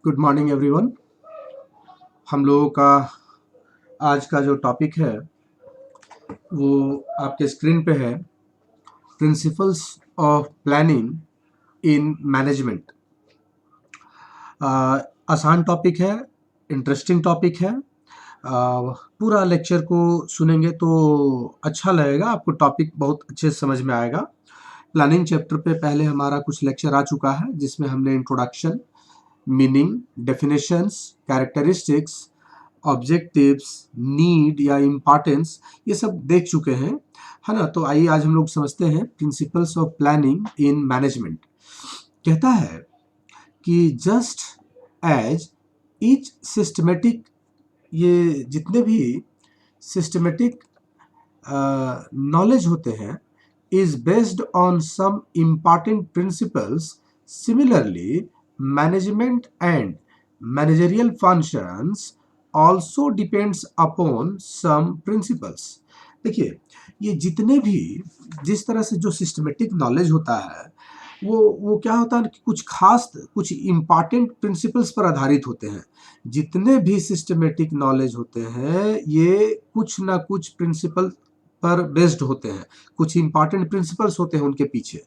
Good morning everyone. हम लोगों का आज का जो टॉपिक है वो आपके स्क्रीन पे है, principles of planning in management. आसान टॉपिक है, इंटरेस्टिंग टॉपिक है। पूरा लेक्चर को सुनेंगे तो अच्छा लगेगा, आपको टॉपिक बहुत अच्छे से समझ में आएगा। प्लानिंग चैप्टर पे पहले हमारा कुछ लेक्चर आ चुका है जिसमें हमने introduction, meaning, definitions, characteristics, objectives, need या इम्पॉर्टेंस, ये सब देख चुके हैं, है ना। तो आइए आज हम लोग समझते हैं principles of planning in management. कहता है कि जस्ट एज ईच सिस्टमेटिक, ये जितने भी सिस्टमेटिक नॉलेज होते हैं is based on some important principles. Similarly, management and managerial functions also depends upon some principles. देखिए, ये जितने भी जिस तरह से जो सिस्टमेटिक नॉलेज होता है वो क्या होता है कि कुछ खास कुछ इम्पॉर्टेंट प्रिंसिपल्स पर आधारित होते हैं। जितने भी सिस्टमेटिक नॉलेज होते हैं ये कुछ ना कुछ प्रिंसिपल पर बेस्ड होते हैं, कुछ इंपॉर्टेंट प्रिंसिपल्स होते हैं उनके पीछे।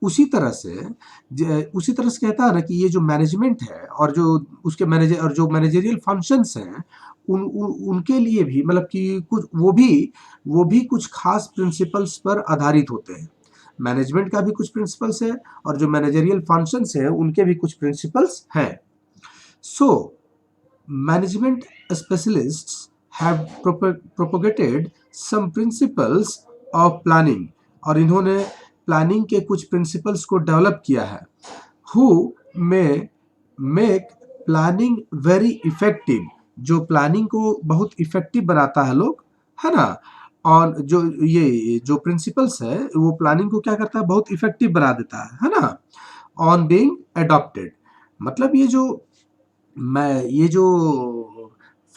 उसी तरह से कहता है ना कि ये जो मैनेजमेंट है और जो उसके मैनेजर और जो मैनेजरियल फंक्शंस हैं उनके लिए भी मतलब कि कुछ वो भी कुछ खास प्रिंसिपल्स पर आधारित होते हैं। मैनेजमेंट का भी कुछ प्रिंसिपल्स है और जो मैनेजरियल फंक्शंस हैं उनके भी कुछ प्रिंसिपल्स हैं। सो management specialists have propagated some principles of planning, और इन्होंने प्लानिंग के कुछ प्रिंसिपल्स को डेवलप किया है। who may make planning very effective, जो प्लानिंग को बहुत इफेक्टिव बनाता है लोग, है ना। और जो ये जो प्रिंसिपल्स है वो प्लानिंग को क्या करता है, बहुत इफेक्टिव बना देता है ना। ऑन बीइंग अडॉप्टेड, मतलब ये जो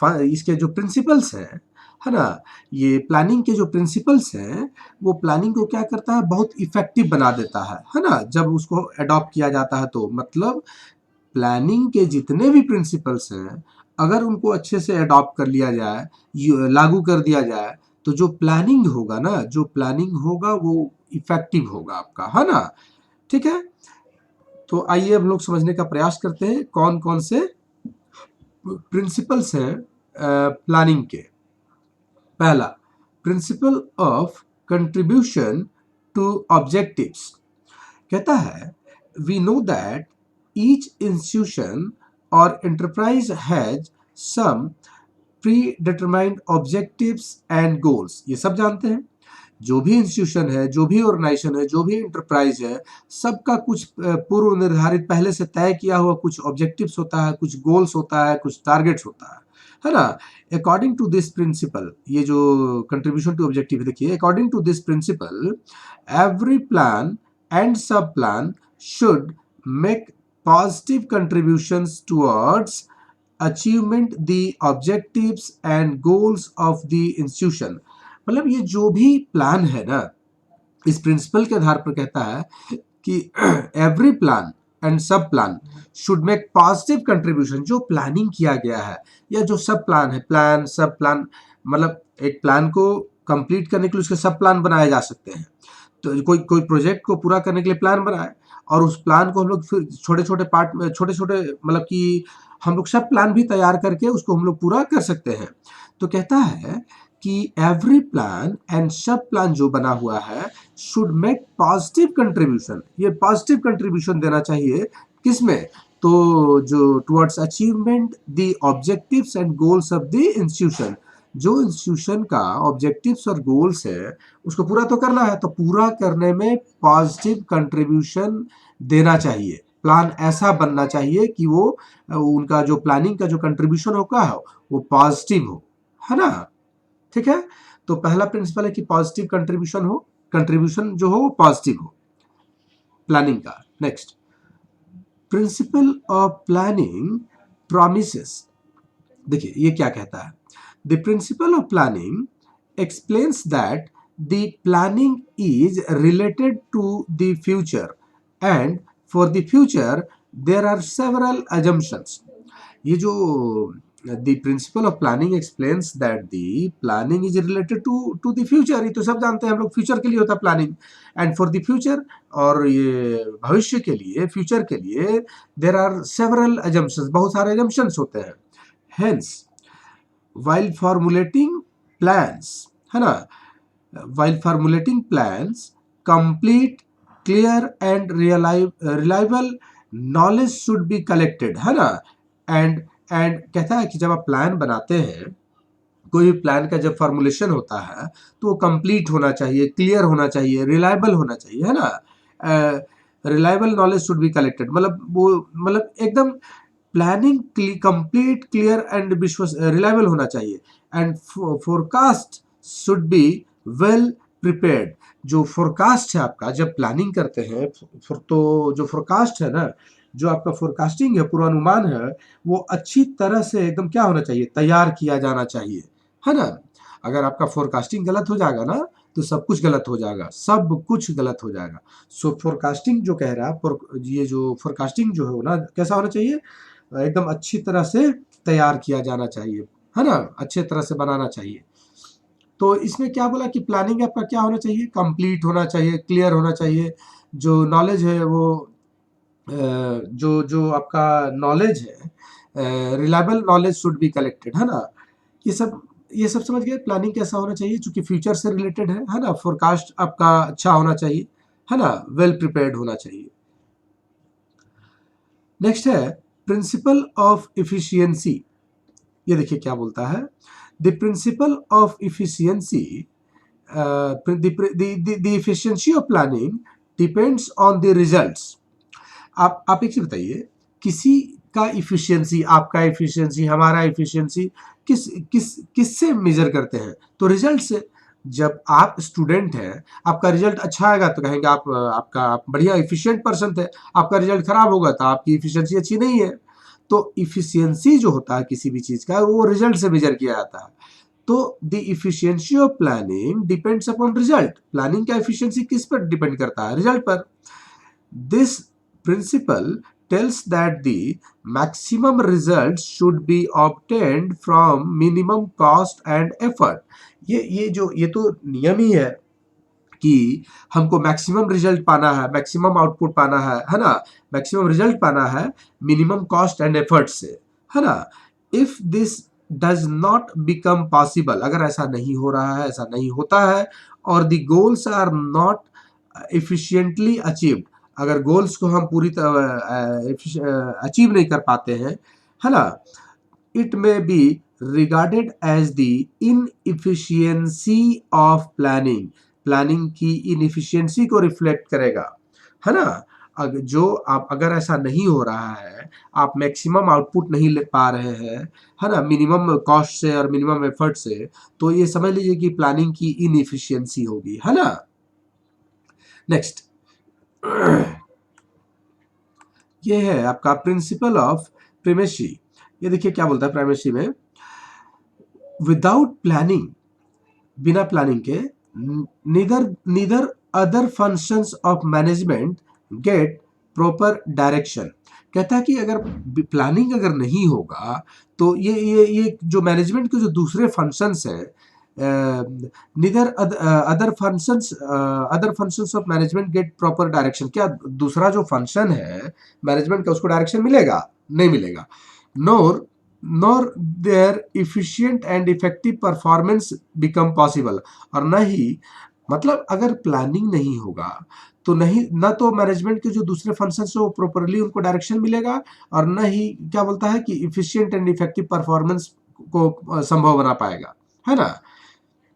इसके जो प्रिंसिपल्स हैं, है ना, ये प्लानिंग के जो प्रिंसिपल्स हैं वो प्लानिंग को क्या करता है, बहुत इफेक्टिव बना देता है ना, जब उसको अडॉप्ट किया जाता है। तो मतलब प्लानिंग के जितने भी प्रिंसिपल्स हैं अगर उनको अच्छे से अडॉप्ट कर लिया जाए, लागू कर दिया जाए, तो जो प्लानिंग होगा वो इफेक्टिव होगा आपका, है ना। ठीक है, तो आइए हम लोग समझने का प्रयास करते हैं कौन कौन से प्रिंसिपल्स हैं प्लानिंग के। पहला, principle of contribution to objectives. कहता है we know that each institution और enterprise has some predetermined objectives and goals. ये सब जानते हैं, जो भी इंस्टीट्यूशन है, जो भी ऑर्गेनाइजेशन है, जो भी एंटरप्राइज है, सबका कुछ पूर्व निर्धारित पहले से तय किया हुआ कुछ ऑब्जेक्टिव्स होता है, कुछ गोल्स होता है, कुछ टारगेट्स होता है ना। अकॉर्डिंग टू दिस प्रिंसिपल, ये जो कंट्रीब्यूशन टू ऑब्जेक्टिव है, देखिए, according to this principle every plan and sub plan should make positive contributions towards achievement the objectives and goals of the institution. मतलब ये जो भी प्लान है ना, इस प्रिंसिपल के आधार पर कहता है कि every plan and sub plan should make positive contribution. जो प्लानिंग किया गया है या जो सब प्लान है, प्लान सब प्लान, मतलब एक प्लान को कंप्लीट करने के लिए उसके सब प्लान बनाए जा सकते हैं। तो कोई कोई प्रोजेक्ट को पूरा करने के लिए प्लान बनाए और उस प्लान को हम लोग फिर छोटे छोटे पार्ट में, छोटे छोटे मतलब कि हम लोग सब प्लान भी तैयार करके उसको हम लोग पूरा कर सकते हैं। तो कहता है कि every plan and sub plan जो बना हुआ है शुड मेक पॉजिटिव कंट्रीब्यूशन, ये पॉजिटिव कंट्रीब्यूशन देना चाहिए किसमें, तो जो towards achievement the objectives and goals of the institution. जो इंस्टीट्यूशन का ऑब्जेक्टिव्स और गोल्स है उसको पूरा तो करना है, तो पूरा करने में पॉजिटिव कंट्रीब्यूशन देना चाहिए। प्लान ऐसा बनना चाहिए कि वो उनका जो प्लानिंग का जो कंट्रीब्यूशन होगा वो पॉजिटिव हो, है ना। ठीक है, तो पहला प्रिंसिपल है कि पॉजिटिव कंट्रीब्यूशन जो हो वो पॉजिटिव हो प्लानिंग का। Next, principle of planning premises. देखिए ये क्या कहता है, the principle of planning explains that the planning is related to the future and for the future there are several assumptions। ये जो the principle of planning explains that the planning is related to the future. ये तो सब जानते हैं हम लोग, future के लिए होता है planning, and for the future, और ये भविष्य के लिए, फ्यूचर के लिए देर आर सेवरल अजम्पशंस, बहुत सारे अजम्पशंस होते हैं। हेंस while formulating plans, है ना, while formulating plans, complete, clear and reliable knowledge should be collected, है ना। एंड कहता है कि जब आप प्लान बनाते हैं, कोई भी प्लान का जब फॉर्मुलेशन होता है तो वो कंप्लीट होना चाहिए, क्लियर होना चाहिए, रिलायबल होना चाहिए, है ना। Reliable knowledge should be collected, मतलब वो, मतलब एकदम प्लानिंग कंप्लीट, क्लियर एंड विश्वास, रिलायबल होना चाहिए। And forecast should be well prepared. जो फोरकास्ट है आपका, जब प्लानिंग करते हैं, तो जो फोरकास्ट है ना, जो आपका फोरकास्टिंग है, पूर्वानुमान है, वो अच्छी तरह से एकदम क्या होना चाहिए, तैयार किया जाना चाहिए, है ना। अगर आपका फोरकास्टिंग गलत हो जाएगा ना, तो सब कुछ गलत हो जाएगा, सब कुछ गलत हो जाएगा। सो फोरकास्टिंग जो कह रहा है, ये जो फोरकास्टिंग जो है ना, कैसा होना चाहिए, एकदम अच्छी तरह से तैयार किया जाना चाहिए, है ना, अच्छे तरह से बनाना चाहिए। तो इसमें क्या बोला कि प्लानिंग आपका क्या होना चाहिए, कंप्लीट होना चाहिए, क्लियर होना चाहिए। जो नॉलेज है वो जो जो आपका नॉलेज है, reliable knowledge should be collected, है ना। ये सब समझ गए, प्लानिंग कैसा होना चाहिए, चूंकि फ्यूचर से रिलेटेड है ना। फोरकास्ट आपका अच्छा होना चाहिए, है ना, वेल प्रिपेयर्ड होना चाहिए। नेक्स्ट है प्रिंसिपल ऑफ इफिशियंसी। ये देखिए क्या बोलता है, the principle of efficiency, the efficiency of planning depends on the results. आप एक चीज बताइए, किसी का इफिशियंसी, आपका इफिशियंसी, हमारा इफिशियंसी किस किस किससे मेजर करते हैं, तो रिजल्ट से। जब आप स्टूडेंट हैं, आपका रिजल्ट अच्छा आएगा तो कहेंगे आप बढ़िया इफिशियंट पर्सन थे। आपका रिजल्ट खराब होगा तो आपकी इफिशियंसी अच्छी नहीं है। तो इफिशियंसी जो होता है किसी भी चीज का, वो रिजल्ट से मेजर किया जाता है। तो the efficiency of planning depends upon result. Planning का इफिशियंसी किस पर डिपेंड करता है, रिजल्ट पर। This principle tells that the maximum results should be obtained from minimum cost and effort। ये तो नियम ही है कि हमको मैक्सिमम रिजल्ट पाना है, मैक्सिमम आउटपुट पाना है ना, मैक्सिमम रिजल्ट पाना है मिनिमम कॉस्ट एंड एफर्ट से, है ना। If this does not become possible, अगर ऐसा नहीं हो रहा है, ऐसा नहीं होता है, और the goals are not efficiently achieved, अगर गोल्स को हम पूरी तरह अचीव नहीं कर पाते हैं, है ना, it may be regarded as the inefficiency of planning। Planning की इनएफिशिएंसी को रिफ्लेक्ट करेगा, है ना। अगर ऐसा नहीं हो रहा है, आप मैक्सिमम आउटपुट नहीं ले पा रहे हैं, है ना, मिनिमम कॉस्ट से और मिनिमम एफर्ट से, तो ये समझ लीजिए कि प्लानिंग की इनएफिशिएंसी होगी, है ना। नेक्स्ट ये है आपका प्रिंसिपल ऑफ प्रिमेसी। ये देखिए क्या बोलता है प्राइमेसी में, विदाउट प्लानिंग, बिना प्लानिंग के, neither other functions of management get proper direction. कहता है कि अगर प्लानिंग अगर नहीं होगा तो ये जो मैनेजमेंट के जो दूसरे फंक्शंस हैं, neither other functions of management get proper direction. क्या दूसरा जो फंक्शन है मैनेजमेंट का, उसको डायरेक्शन मिलेगा, नहीं मिलेगा। Nor nor their efficient and effective performance become possible. और न ही, मतलब अगर प्लानिंग नहीं होगा तो नहीं, ना तो मैनेजमेंट के जो दूसरे फंक्शन है वो प्रॉपरली उनको डायरेक्शन मिलेगा, और न ही क्या बोलता है कि इफिशिएंट एंड इफेक्टिव परफॉर्मेंस को संभव बना पाएगा, है ना।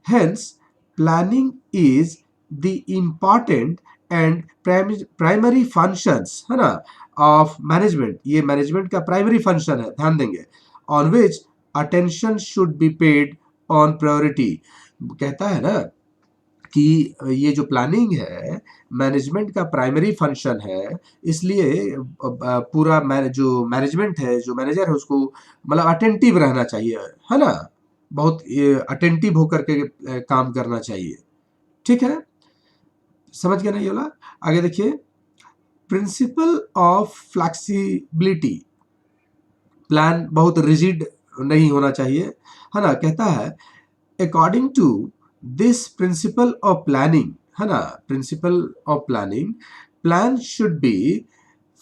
Hence planning is the important and primary functions, है ना, ऑफ मैनेजमेंट। ये मैनेजमेंट का प्राइमरी फंक्शन है, ध्यान देंगे। On which attention should be paid on priority. कहता है ना कि ये जो प्लानिंग है मैनेजमेंट का प्राइमरी फंक्शन है, इसलिए पूरा जो मैनेजमेंट है, जो मैनेजर है, उसको मतलब अटेंटिव रहना चाहिए, है ना, बहुत अटेंटिव होकर के काम करना चाहिए। ठीक है, समझ गए ना ये वाला। आगे देखिए, प्रिंसिपल ऑफ फ्लेक्सिबिलिटी। प्लान बहुत रिजिड नहीं होना चाहिए, है ना। कहता है according to this principle of planning, है ना, principle of planning, plan should be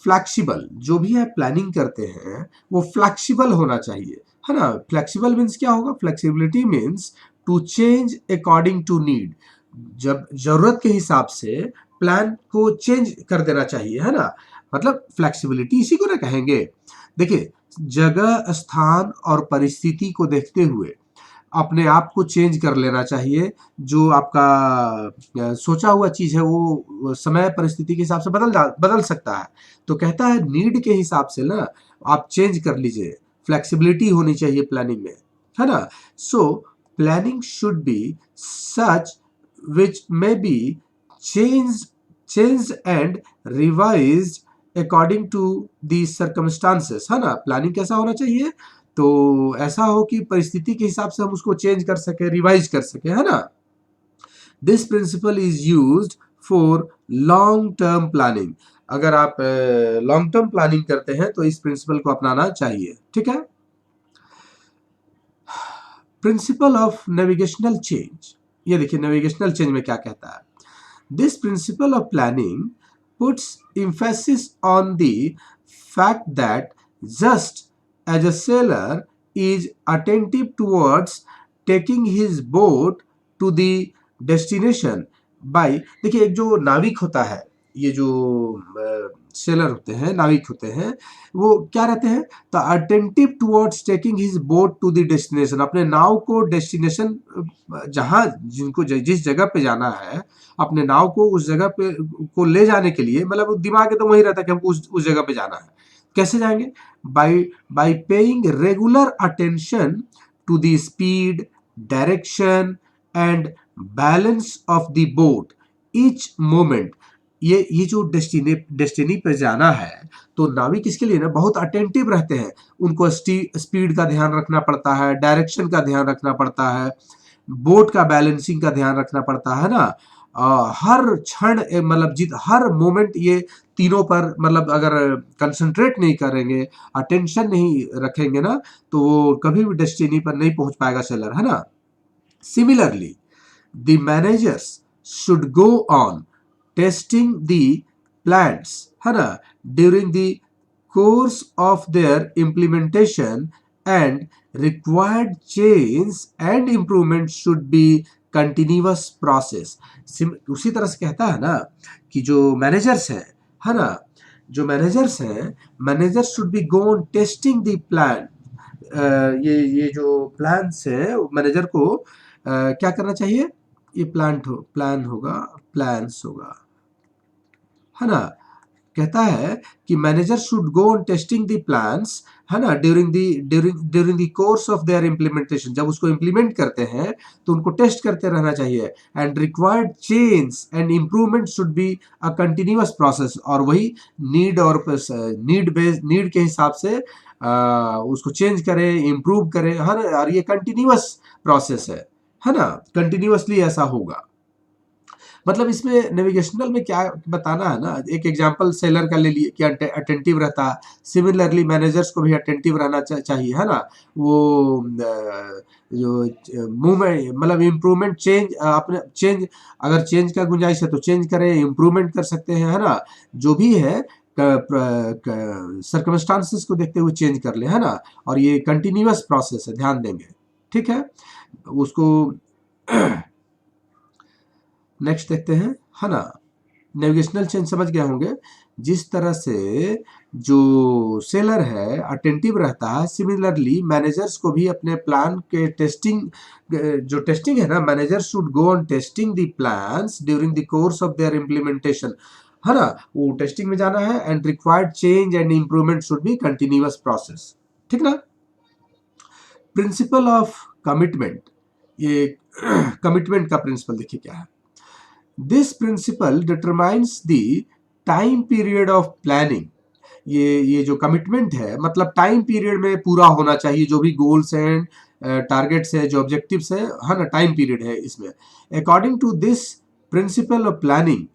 flexible. जो भी आप प्लानिंग करते हैं वो फ्लैक्सिबल होना चाहिए, है ना। फ्लैक्सिबल मीन्स क्या होगा? Flexibility means to change according to need. जब जरूरत के हिसाब से प्लान को चेंज कर देना चाहिए, है ना। मतलब फ्लैक्सिबिलिटी इसी को ना कहेंगे। देखिए, जगह, स्थान और परिस्थिति को देखते हुए अपने आप को चेंज कर लेना चाहिए। जो आपका सोचा हुआ चीज है वो समय परिस्थिति के हिसाब से बदल सकता है। तो कहता है नीड के हिसाब से ना आप चेंज कर लीजिए, फ्लेक्सिबिलिटी होनी चाहिए प्लानिंग में, है ना। So planning should be such which may be change and revise according to the circumstances, है ना। प्लानिंग कैसा होना चाहिए? तो ऐसा हो कि परिस्थिति के हिसाब से हम उसको चेंज कर सके, रिवाइज कर सके, है ना। This principle is used for long term planning. अगर आप लॉन्ग टर्म प्लानिंग करते हैं तो इस प्रिंसिपल को अपनाना चाहिए, ठीक है। प्रिंसिपल ऑफ नेविगेशनल चेंज, ये देखिए नेविगेशनल चेंज में क्या कहता है। This principle of planning puts emphasis on the fact that just as a sailor is attentive towards taking his boat to the destination by, देखिए एक जो नाविक होता है, ये जो सेलर होते हैं, नाविक होते हैं, वो क्या रहते हैं? तो attentive towards taking his boat to the destination, अपने नाव को डेस्टिनेशन, जहाँ जिनको जिस जगह पे जाना है, अपने नाव को उस जगह पे को ले जाने के लिए, मतलब दिमाग में तो वही रहता है कि हमको उस जगह पे जाना है। कैसे जाएंगे? By paying regular attention to the speed, direction and balance of the boat each moment. ये जो डेस्टिनी पे जाना है, तो नाविक इसके लिए ना बहुत अटेंटिव रहते हैं। उनको स्पीड का ध्यान रखना पड़ता है, डायरेक्शन का ध्यान रखना पड़ता है, बोट का बैलेंसिंग का ध्यान रखना पड़ता है ना। हर क्षण मतलब हर मोमेंट ये तीनों पर, मतलब अगर कंसंट्रेट नहीं करेंगे, अटेंशन नहीं रखेंगे ना, तो वो कभी भी डेस्टिनी पर नहीं पहुंच पाएगा सेलर, है ना। Similarly the managers should go on testing the plans, है ना, during the course of their implementation and required change and improvement should be continuous process। उसी तरह से कहता है ना कि जो मैनेजर्स हैं, है ना, जो मैनेजर्स हैं, manager should be gone testing the plan. ये जो प्लान्स है, मैनेजर को क्या करना चाहिए? ये प्लान्स होगा, है ना। कहता है कि manager should go on testing the plans, है ना, during the course of their implementation. जब उसको इम्प्लीमेंट करते हैं तो उनको टेस्ट करते रहना चाहिए। And required change and improvement should be a continuous process. और वही नीड के हिसाब से उसको चेंज करें, इम्प्रूव करें, हर, और ये कंटिन्यूअस प्रोसेस है ना, कंटिन्यूअसली ऐसा होगा। मतलब इसमें नेविगेशनल में क्या बताना है ना, एक एग्जांपल सेलर का ले लिए कि अटेंटिव रहता है। सिमिलरली मैनेजर्स को भी अटेंटिव रहना चाहिए, है ना। वो जो मूवमेंट, मतलब इम्प्रूवमेंट, चेंज, अपने चेंज, अगर चेंज का गुंजाइश है तो चेंज करें, इम्प्रूवमेंट कर सकते हैं, है ना। जो भी है सर्कमस्टांसेस को देखते हुए चेंज कर ले, है ना। और ये कंटिन्यूअस प्रोसेस है, ध्यान देंगे, ठीक है। उसको नेक्स्ट देखते हैं, है ना। नेविगेशनल चेंज समझ गए होंगे। जिस तरह से जो सेलर है अटेंटिव रहता है, सिमिलरली मैनेजर्स को भी अपने प्लान के टेस्टिंग, जो टेस्टिंग है ना, manager should go on testing the plans during the course of their implementation, है ना। वो टेस्टिंग में जाना है। And required change and improvement should be continuous process, ठीक ना। प्रिंसिपल ऑफ कमिटमेंट, ये कमिटमेंट का प्रिंसिपल देखिए क्या है। This principal determines the time period of planning. ये जो कमिटमेंट है, मतलब टाइम पीरियड में पूरा होना चाहिए, जो भी गोल्स हैं, टारगेट्स है, जो ऑब्जेक्टिव्स है ना, टाइम पीरियड है इसमें। According to this principle of planning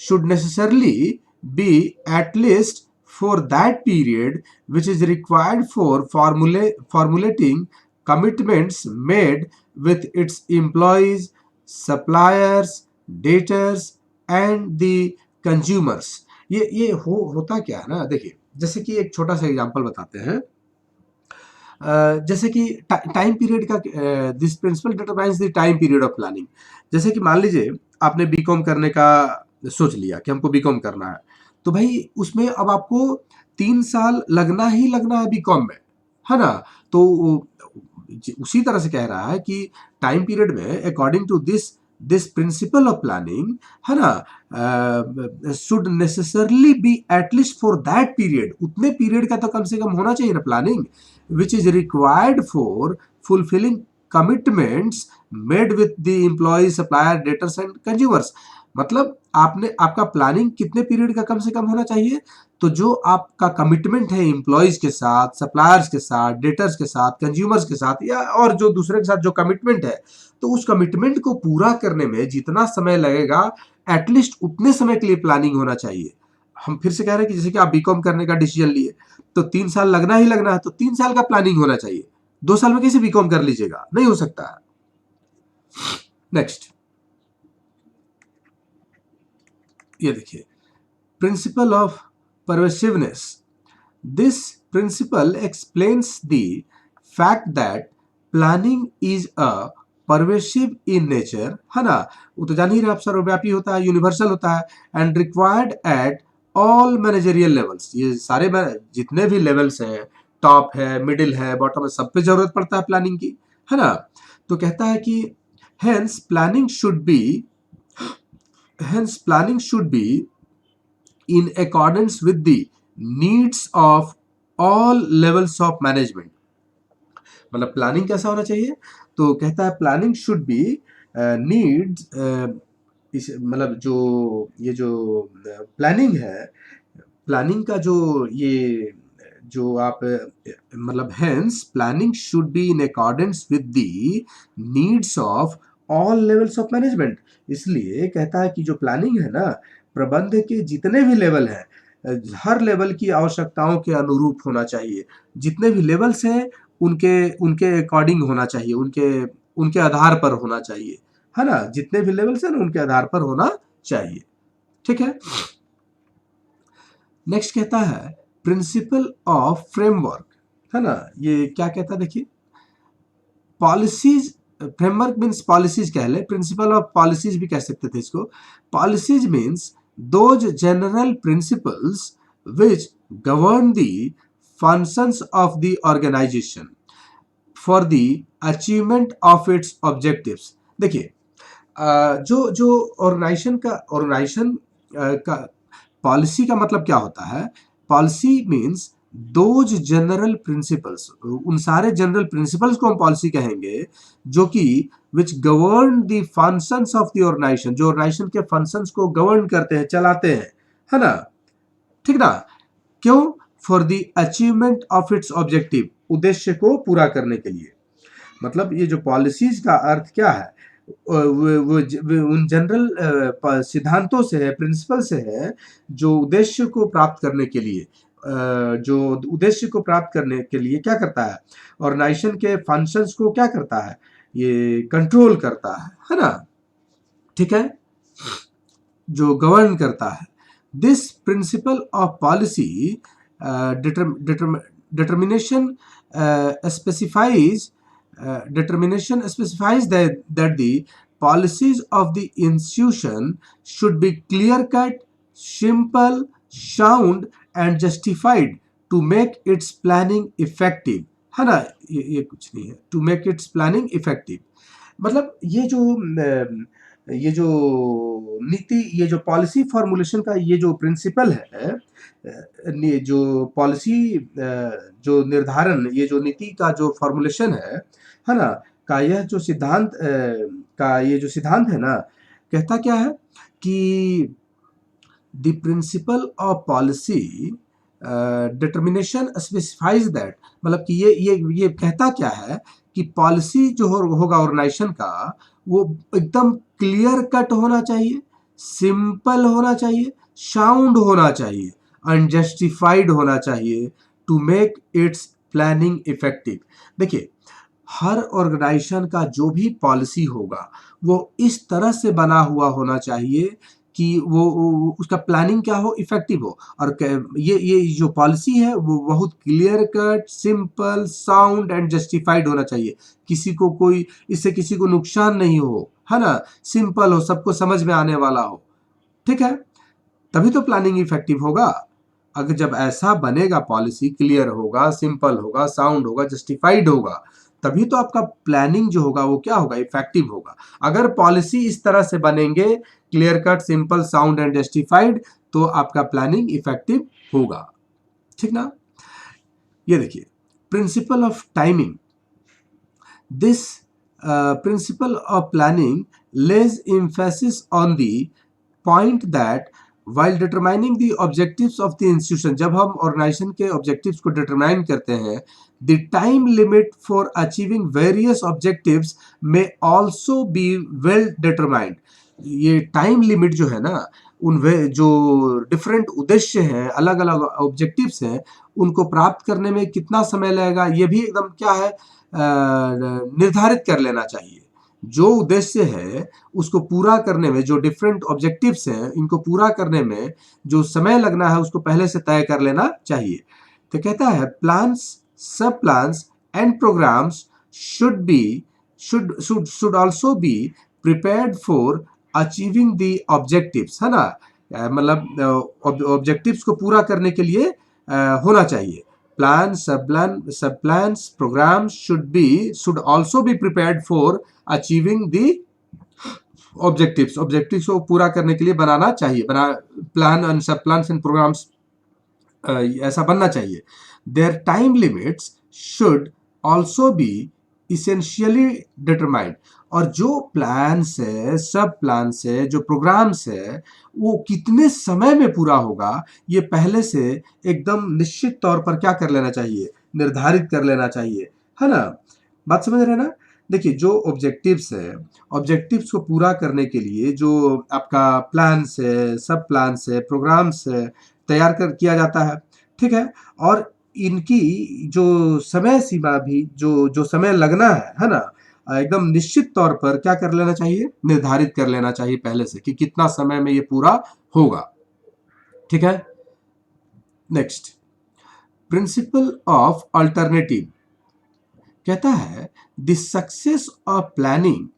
should necessarily be at least for that period which is required for formulating commitments made with its employees, suppliers, debtors and the consumers। होता क्या है ना, देखिए जैसे कि एक छोटा सा एग्जांपल बताते हैं। जैसे कि टाइम पीरियड का, this principle determines the time period of planning. जैसे कि मान लीजिए आपने बीकॉम करने का सोच लिया कि हमको बीकॉम करना है, तो भाई उसमें अब आपको 3 साल लगना ही लगना है बीकॉम में, है ना। तो उसी तरह से कह रहा है कि टाइम पीरियड में according to this this principle of planning, है ना, should necessarily be at least for that period, उतने पीरियड का तो कम से कम होना चाहिए ना planning, which is required for fulfilling commitments made with the employees, supplier, debtors and consumers। मतलब आपने आपका प्लानिंग कितने पीरियड का कम से कम होना चाहिए, तो जो आपका कमिटमेंट है एम्प्लॉयज के साथ, सप्लायर्स के साथ, डेटर्स के साथ, कंज्यूमर्स के साथ या और जो दूसरे के साथ जो कमिटमेंट है, तो उस कमिटमेंट को पूरा करने में जितना समय लगेगा एटलीस्ट उतने समय के लिए प्लानिंग होना चाहिए। हम फिर से कह रहे हैं कि जैसे कि आप बीकॉम करने का डिसीजन लिए तो 3 साल लगना ही लगना है, तो 3 साल का प्लानिंग होना चाहिए। 2 साल में कैसे बीकॉम कर लीजिएगा, नहीं हो सकता है। नेक्स्ट ये देखिए, principle of pervasiveness. This principle explains the fact that planning is a pervasive in nature, है ना। वो तो जान ही रहे आप, सर्वव्यापी होता है, यूनिवर्सल होता है, and required at all managerial levels. ये सारे जितने भी लेवल्स हैं, टॉप है, मिडिल है, बॉटम है, सब पे जरूरत पड़ता है प्लानिंग की, है ना। तो कहता है कि hence planning should B hence planning should be in accordance with the needs of all levels of management। मतलब प्लानिंग कैसा होना चाहिए, तो कहता है प्लानिंग शुड बी नीड्स, इस मतलब जो ये जो प्लानिंग है, प्लानिंग का जो ये जो आप मतलब hence planning should be in accordance with the needs of all levels of management. इसलिए कहता है कि जो प्लानिंग है ना, प्रबंध के जितने भी लेवल हैं, हर लेवल की आवश्यकताओं के अनुरूप होना चाहिए। जितने भी लेवल्स हैं उनके उनके अकॉर्डिंग होना चाहिए, उनके उनके आधार पर होना चाहिए, है ना। जितने भी लेवल्स हैं ना उनके आधार पर होना चाहिए, ठीक है। नेक्स्ट कहता है प्रिंसिपल ऑफ फ्रेमवर्क, है ना। ये क्या कहता है देखिए, पॉलिसीज, फ्रेमवर्क मीन्स पॉलिसीज कह ले, प्रिंसिपल ऑफ पॉलिसीज भी कह सकते थे इसको। Policies means those general principles which govern the functions of the organisation for the achievement of its objectives. देखिए जो जो ऑर्गेनाइजेशन का पॉलिसी का मतलब क्या होता है, policy means those general principles, उन सारे जनरल प्रिंसिपल्स को हम पॉलिसी कहेंगे जो कि which govern the functions of the organization, जो ऑर्गेनाइजेशन के फंक्शंस को गवर्न करते हैं, चलाते हैं, है ना, ठीक ना। क्यों, for the achievement of its objective, उद्देश्य को पूरा करने के लिए। मतलब ये जो पॉलिसीज का अर्थ क्या है, वो उन जनरल सिद्धांतों से है, प्रिंसिपल से है, जो उद्देश्य को प्राप्त करने के लिए, जो उद्देश्य को प्राप्त करने के लिए क्या करता है, ऑर्गेनाइजेशन के फंक्शंस को क्या करता है, ये कंट्रोल करता है ना, ठीक है, जो गवर्न करता है। This principle of policy determination specifies that the policies of the institution should be clear cut, simple, sound and justified to make its planning effective, है ना। ये कुछ नहीं है, to make its planning effective। मतलब ये जो नीति, ये जो पॉलिसी फॉर्मुलेशन का ये जो प्रिंसिपल है, जो पॉलिसी जो निर्धारण, ये जो नीति का जो फॉर्मुलेशन है ना, का यह जो सिद्धांत का ये जो सिद्धांत है ना, कहता क्या है कि the principle of policy determination specifies that, मतलब कि ये कहता क्या है कि पॉलिसी जो होगा ऑर्गेनाइजेशन का, वो एकदम क्लियर कट होना चाहिए, सिंपल होना चाहिए, साउंड होना चाहिए अनजस्टिफाइड होना चाहिए to make its planning effective. देखिए, हर ऑर्गेनाइजेशन का जो भी पॉलिसी होगा वो इस तरह से बना हुआ होना चाहिए कि वो उसका प्लानिंग क्या हो, इफेक्टिव हो। और ये जो पॉलिसी है वो बहुत clear cut, simple, sound and justified होना चाहिए। किसी को कोई इससे किसी को नुकसान नहीं हो, है ना, सिंपल हो, सबको समझ में आने वाला हो। ठीक है, तभी तो प्लानिंग इफेक्टिव होगा। अगर जब ऐसा बनेगा, पॉलिसी क्लियर होगा, सिंपल होगा, साउंड होगा, जस्टिफाइड होगा, तभी तो आपका प्लानिंग जो होगा वो क्या होगा, इफेक्टिव होगा। अगर पॉलिसी इस तरह से बनेंगे, clear cut, simple, sound and justified, तो आपका प्लानिंग इफेक्टिव होगा। ठीक ना। ये देखिए, principle of timing. This principle of planning lays emphasis on the point that while determining the objectives of the institution, जब हम ऑर्गेनाइजेशन के ऑब्जेक्टिव्स को डिटरमाइन करते हैं, the time limit for achieving various objectives may also be well determined। ये time limit जो है ना, जो डिफरेंट उद्देश्य हैं, अलग अलग ऑब्जेक्टिव्स हैं, उनको प्राप्त करने में कितना समय लगेगा ये भी एकदम क्या है, निर्धारित कर लेना चाहिए। जो उद्देश्य है उसको पूरा करने में, जो डिफरेंट ऑब्जेक्टिव्स हैं इनको पूरा करने में जो समय लगना है उसको पहले से तय कर लेना चाहिए। तो कहता है प्लान्स, सब plans and programmes should also be prepared for achieving the objectives, है ना। मतलब ऑब्जेक्टिव्स को पूरा करने के लिए होना चाहिए। Plans, sub-plans, programs should also be prepared for achieving the objectives। objectives को पूरा करने के लिए बनाना चाहिए, प्लान एंड सब प्लान्स एंड प्रोग्राम्स ऐसा बनना चाहिए। Their time limits should also be essentially determined। और जो प्लान्स है, सब प्लान्स है, जो प्रोग्राम्स है, वो कितने समय में पूरा होगा ये पहले से एकदम निश्चित तौर पर क्या कर लेना चाहिए, निर्धारित कर लेना चाहिए, है ना। बात समझ रहे हैं ना। देखिए, जो ऑब्जेक्टिव्स है, ऑब्जेक्टिव्स को पूरा करने के लिए जो आपका प्लान्स है, सब प्लान्स है, प्रोग्राम्स है, तैयार कर किया जाता है। ठीक है, और इनकी जो समय सीमा भी, जो समय लगना है ना, एकदम निश्चित तौर पर क्या कर लेना चाहिए, निर्धारित कर लेना चाहिए पहले से कि कितना समय में ये पूरा होगा। ठीक है। नेक्स्ट, प्रिंसिपल ऑफ अल्टरनेटिव कहता है the success of planning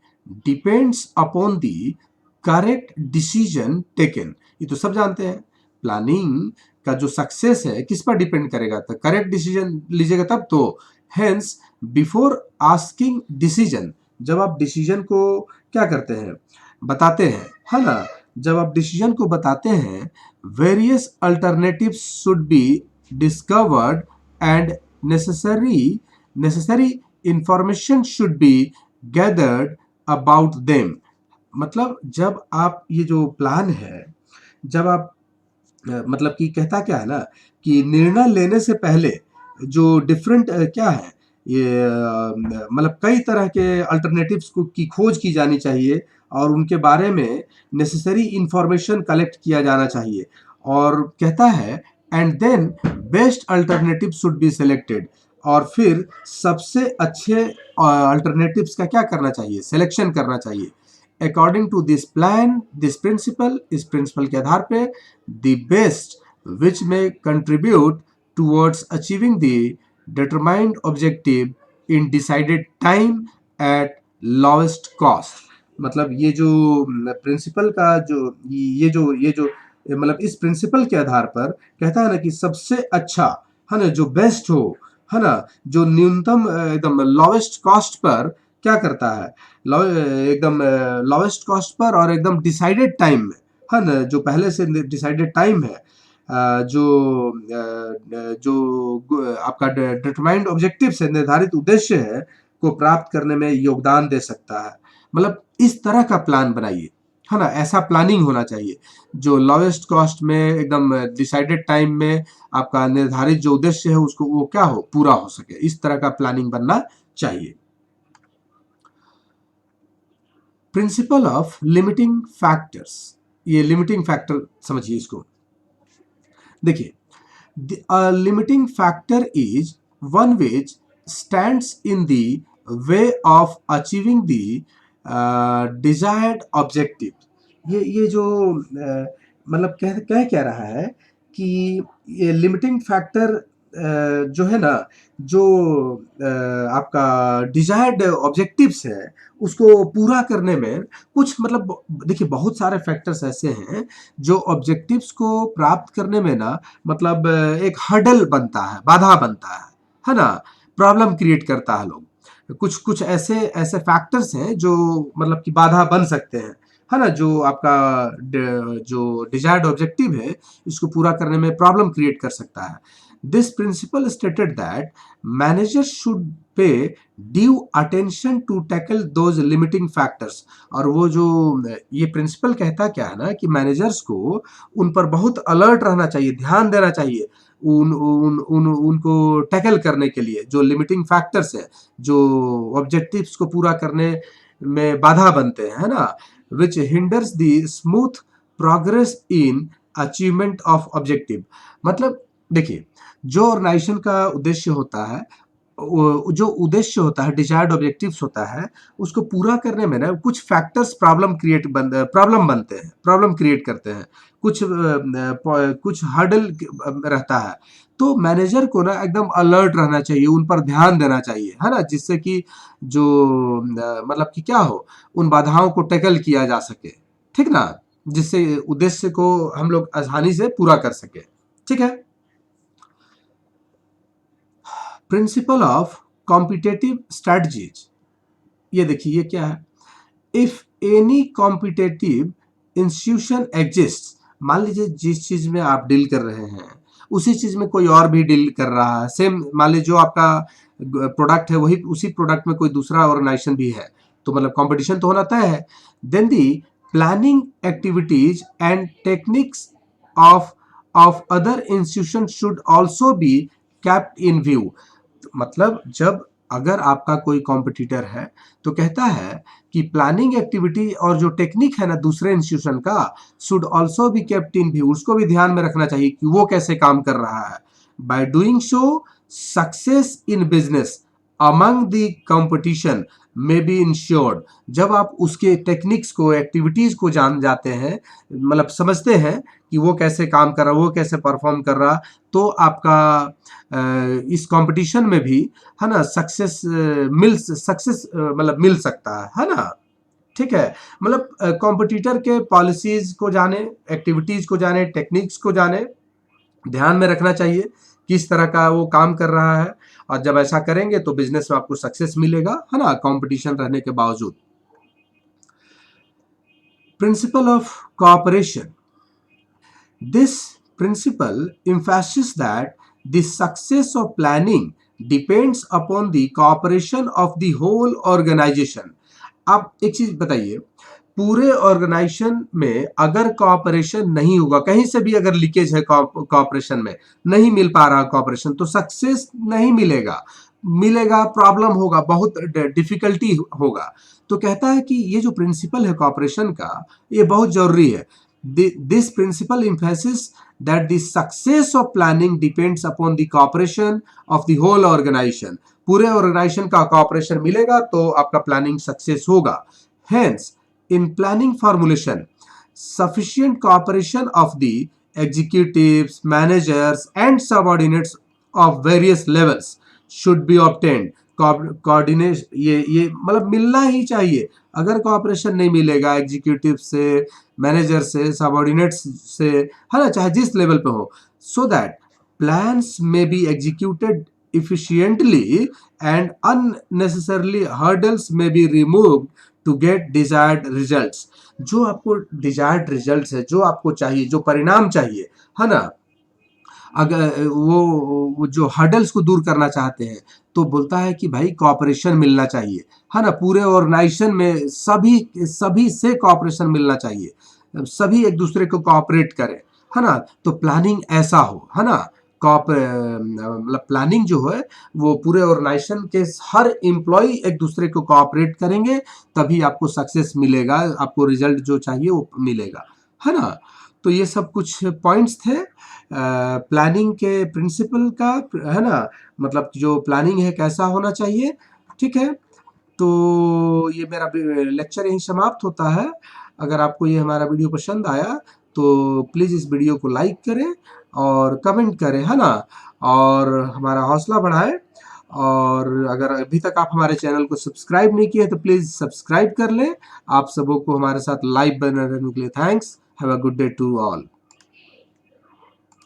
depends upon the correct decision taken. ये तो सब जानते हैं, प्लानिंग का जो सक्सेस है किस पर डिपेंड करेगा, तो करेक्ट डिसीजन लीजिएगा तब तो। हेंस बिफोर आस्किंग डिसीजन, जब आप डिसीजन को क्या करते हैं, बताते हैं, है ना, जब आप डिसीजन को बताते हैं, various alternatives should be discovered and necessary information should be gathered about them। मतलब जब आप ये जो प्लान है, जब आप मतलब कि कहता क्या है ना कि निर्णय लेने से पहले जो डिफरेंट क्या है ये मतलब कई तरह के अल्टरनेटिव्स की खोज की जानी चाहिए और उनके बारे में नेसेसरी इंफॉर्मेशन कलेक्ट किया जाना चाहिए। और कहता है and then best alternative should be selected. और फिर सबसे अच्छे अल्टरनेटिव्स का क्या करना चाहिए, सिलेक्शन करना चाहिए। According to this plan, this principle, इस प्रिंसिपल के आधार पे the best which may contribute towards achieving the determined objective in decided time at lowest cost. मतलब ये जो प्रिंसिपल का ये जो मतलब इस प्रिंसिपल के आधार पर कहता है ना कि सबसे अच्छा, है ना, जो बेस्ट हो, है ना, जो न्यूनतम एकदम लोवेस्ट कॉस्ट पर क्या करता है, एकदम लोवेस्ट कॉस्ट पर और एकदम डिसाइडेड टाइम में, है ना, जो पहले से डिसाइडेड टाइम है, जो आपका डिटरमाइंड ऑब्जेक्टिव से निर्धारित उद्देश्य है को प्राप्त करने में योगदान दे सकता है। मतलब इस तरह का प्लान बनाइए, है ना, ऐसा प्लानिंग होना चाहिए जो लोवेस्ट कॉस्ट में एकदम डिसाइडेड टाइम में आपका निर्धारित जो उद्देश्य है उसको वो क्या हो, पूरा हो सके। इस तरह का प्लानिंग बनना चाहिए। प्रिंसिपल ऑफ लिमिटिंग फैक्टर्स, ये लिमिटिंग फैक्टर समझिए इसको। देखिए, a limiting factor is one which stands in the way of achieving the desired objective. ये जो मतलब कह रहा है कि ये लिमिटिंग फैक्टर जो है ना, जो आपका डिजायर्ड ऑब्जेक्टिव्स है उसको पूरा करने में कुछ मतलब, देखिए बहुत सारे फैक्टर्स ऐसे हैं जो ऑब्जेक्टिव्स को प्राप्त करने में ना मतलब एक हर्डल बनता है, बाधा बनता है ना, प्रॉब्लम क्रिएट करता है लोग। कुछ कुछ ऐसे ऐसे फैक्टर्स हैं जो मतलब कि बाधा बन सकते हैं, है ना, जो आपका जो डिजायर्ड ऑब्जेक्टिव है इसको पूरा करने में प्रॉब्लम क्रिएट कर सकता है। This principle stated that managers should pay due attention to tackle those limiting factors. और वो जो ये प्रिंसिपल कहता क्या है ना कि मैनेजर्स को उन पर बहुत अलर्ट रहना चाहिए, ध्यान देना चाहिए उनको टैकल करने के लिए, जो लिमिटिंग फैक्टर्स है, जो ऑब्जेक्टिव्स को पूरा करने में बाधा बनते हैं, है ना, which hinders the smooth progress in achievement of objective. मतलब देखिए, जो ऑर्गेनाइजेशन का उद्देश्य होता है, जो उद्देश्य होता है, डिजायर्ड ऑब्जेक्टिव्स होता है, उसको पूरा करने में ना कुछ फैक्टर्स प्रॉब्लम बनते हैं, प्रॉब्लम क्रिएट करते हैं, कुछ हर्डल रहता है। तो मैनेजर को ना एकदम अलर्ट रहना चाहिए, उन पर ध्यान देना चाहिए, है ना, जिससे कि जो मतलब कि क्या हो, उन बाधाओं को टैकल किया जा सके, ठीक ना, जिससे उद्देश्य को हम लोग आसानी से पूरा कर सके। ठीक है। प्रिंसिपल ऑफ कॉम्पिटेटिव स्ट्रेटजीज, ये देखिए ये क्या है। If any competitive institution exist, मान लीजिए जिस चीज में आप डील कर रहे हैं उसी चीज में कोई और भी डील कर रहा है, सेम मान लीजिए जो आपका प्रोडक्ट है वही उसी प्रोडक्ट में कोई दूसरा ऑर्गेनाइजेशन भी है, तो मतलब कंपटीशन तो होना तय है। Then the planning activities and techniques of other institution should also be kept in view. मतलब जब अगर आपका कोई कॉम्पिटिटर है तो कहता है कि प्लानिंग एक्टिविटी और जो टेक्निक है ना दूसरे इंस्टीट्यूशन का, should also be kept in view, उसको भी ध्यान में रखना चाहिए कि वो कैसे काम कर रहा है। By doing so success in business among the competition में बी इंश्योर्ड। जब आप उसके टेक्निक्स को, एक्टिविटीज को जान जाते हैं, मतलब समझते हैं कि वो कैसे काम कर रहा, वो कैसे परफॉर्म कर रहा, तो आपका इस कंपटीशन में भी, है ना, सक्सेस मतलब मिल सकता है ना। ठीक है, मतलब कॉम्पिटिटर के पॉलिसीज को जाने, एक्टिविटीज को जाने, टेक्निक्स को जाने, ध्यान में रखना चाहिए किस तरह का वो काम कर रहा है, और जब ऐसा करेंगे तो बिजनेस में आपको सक्सेस मिलेगा, है ना, कंपटीशन रहने के बावजूद। Principle of cooperation, this principle emphasizes that the success of planning depends upon the cooperation of the whole organization। आप एक चीज बताइए, पूरे ऑर्गेनाइजेशन में अगर कोऑपरेशन नहीं होगा, कहीं से भी अगर लीकेज है कोऑपरेशन में, नहीं मिल पा रहा कोऑपरेशन, तो सक्सेस नहीं मिलेगा, प्रॉब्लम होगा, बहुत डिफिकल्टी होगा। तो कहता है कि ये जो प्रिंसिपल है कोऑपरेशन का, ये बहुत जरूरी है। This principal emphasis that the success of planning depends upon the cooperation of the whole organization। पूरे ऑर्गेनाइजेशन का कॉपरेशन मिलेगा तो आपका प्लानिंग सक्सेस होगा। Hence, in planning formulation, sufficient cooperation of the executives, managers and subordinates of various levels should be obtained। Coordination ये मतलब मिलना ही चाहिए। अगर कोऑपरेशन नहीं मिलेगा एग्जीक्यूटिव से, मैनेजर से, सबऑर्डिनेट्स से, है ना, चाहे जिस लेवल पे हो, सो दैट प्लान्स में be executed efficiently and unnecessarily hurdles may be removed to get desired results। जो आपको desired results है, जो आपको चाहिए, जो परिणाम चाहिए, है ना, अगर वो जो हर्डल्स को दूर करना चाहते हैं तो बोलता है कि भाई कॉपरेशन मिलना चाहिए, है ना, पूरे ऑर्गेनाइजेशन में सभी से कॉपरेशन मिलना चाहिए, सभी एक दूसरे को कॉपरेट करें, है ना। तो प्लानिंग ऐसा हो, है ना, मतलब प्लानिंग जो है वो पूरे ऑर्गेनाइजेशन के हर एम्प्लॉय एक दूसरे को कॉपरेट करेंगे, तभी आपको सक्सेस मिलेगा, आपको रिजल्ट जो चाहिए वो मिलेगा, है ना। तो ये सब कुछ पॉइंट्स थे प्लानिंग के प्रिंसिपल का, है ना, मतलब जो प्लानिंग है कैसा होना चाहिए। ठीक है, तो ये मेरा लेक्चर यहीं समाप्त होता है। अगर आपको ये हमारा वीडियो पसंद आया तो प्लीज़ इस वीडियो को लाइक करें और कमेंट करें, है ना, और हमारा हौसला बढ़ाएं। और अगर अभी तक आप हमारे चैनल को सब्सक्राइब नहीं किए तो प्लीज़ सब्सक्राइब कर लें। आप सबों को हमारे साथ लाइव बने रहने के लिए thanks. Have a good day to all.